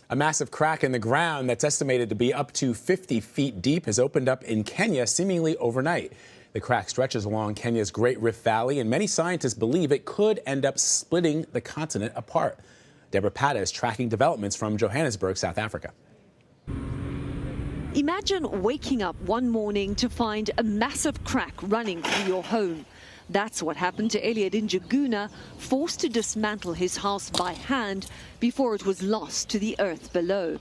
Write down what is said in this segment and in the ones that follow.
A massive crack in the ground that's estimated to be up to 50 feet deep has opened up in Kenya seemingly overnight. The crack stretches along Kenya's Great Rift Valley, and many scientists believe it could end up splitting the continent apart. Deborah Pata is tracking developments from Johannesburg, South Africa. Imagine waking up one morning to find a massive crack running through your home. That's what happened to Elliot in Jaguna, forced to dismantle his house by hand before it was lost to the earth below.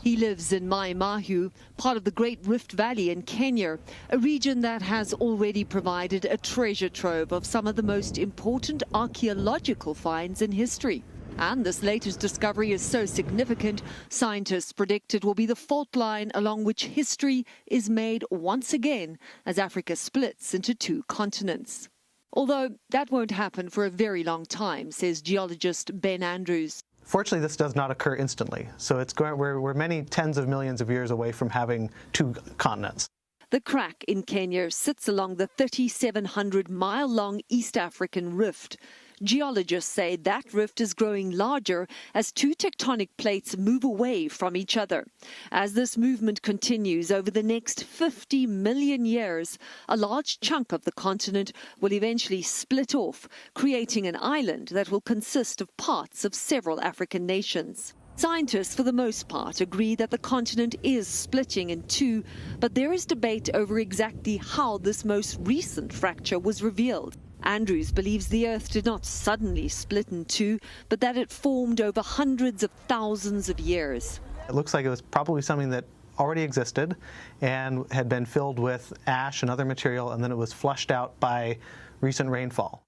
He lives in Mai Mahiu, part of the Great Rift Valley in Kenya, a region that has already provided a treasure trove of some of the most important archaeological finds in history. And this latest discovery is so significant, scientists predict it will be the fault line along which history is made once again as Africa splits into two continents. Although that won't happen for a very long time, says geologist Ben Andrews. Fortunately, this does not occur instantly, so we're many tens of millions of years away from having two continents. The crack in Kenya sits along the 3,700-mile-long East African rift. Geologists say that rift is growing larger as two tectonic plates move away from each other. As this movement continues over the next 50 million years, a large chunk of the continent will eventually split off, creating an island that will consist of parts of several African nations. Scientists, for the most part, agree that the continent is splitting in two, but there is debate over exactly how this most recent fracture was revealed. Andrews believes the Earth did not suddenly split in two, but that it formed over hundreds of thousands of years. It looks like it was probably something that already existed and had been filled with ash and other material, and then it was flushed out by recent rainfall.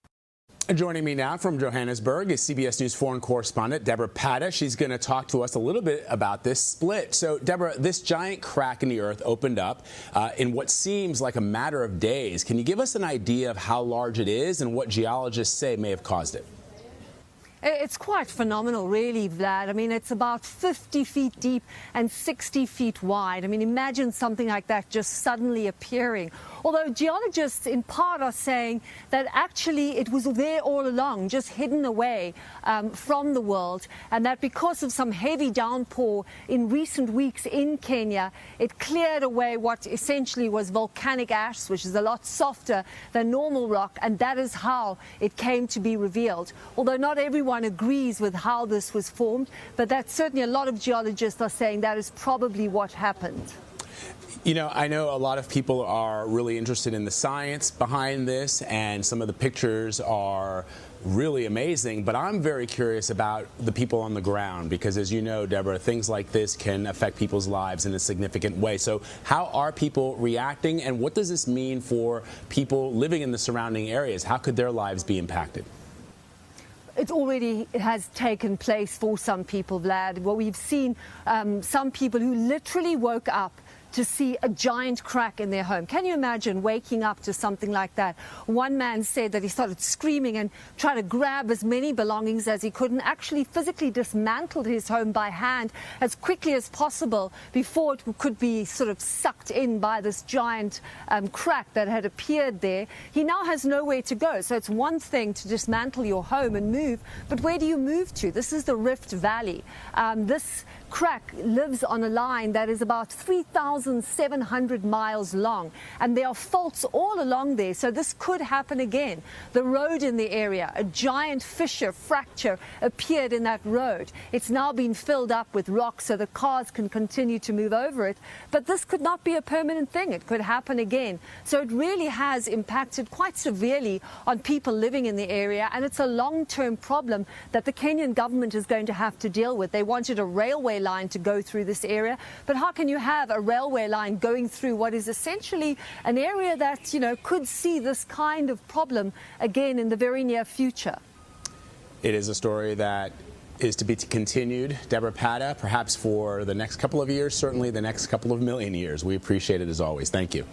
Joining me now from Johannesburg is CBS News foreign correspondent Deborah Pata. She's going to talk to us a little bit about this split. So, Deborah, this giant crack in the earth opened up in what seems like a matter of days. Can you give us an idea of how large it is and what geologists say may have caused it? It's quite phenomenal, really, Vlad. I mean, it's about 50 feet deep and 60 feet wide. I mean, imagine something like that just suddenly appearing. Although geologists in part are saying that actually it was there all along, just hidden away from the world, and that because of some heavy downpour in recent weeks in Kenya, it cleared away what essentially was volcanic ash, which is a lot softer than normal rock, and that is how it came to be revealed. Although not everyone agrees with how this was formed, but that's certainly a lot of geologists are saying that is probably what happened. You know, I know a lot of people are really interested in the science behind this, and some of the pictures are really amazing, but I'm very curious about the people on the ground because, as you know, Deborah, things like this can affect people's lives in a significant way. So how are people reacting, and what does this mean for people living in the surrounding areas? How could their lives be impacted? It already has taken place for some people, Vlad. Well, we've seen some people who literally woke up to see a giant crack in their home. Can you imagine waking up to something like that? One man said that he started screaming and tried to grab as many belongings as he could and actually physically dismantled his home by hand as quickly as possible before it could be sort of sucked in by this giant crack that had appeared there. He now has nowhere to go. So it's one thing to dismantle your home and move, but where do you move to? This is the Rift Valley. This crack lives on a line that is about 3,700 miles long, and there are faults all along there, so this could happen again. The road in the area, a giant fissure, fracture appeared in that road. It's now been filled up with rocks so the cars can continue to move over it, but this could not be a permanent thing. It could happen again. So it really has impacted quite severely on people living in the area, and it's a long-term problem that the Kenyan government is going to have to deal with. They wanted a railway line to go through this area, but how can you have a railway line going through what is essentially an area that, you know, could see this kind of problem again in the very near future? It is a story that is to be continued. Deborah Pata, perhaps for the next couple of years, certainly the next couple of million years. We appreciate it as always. Thank you.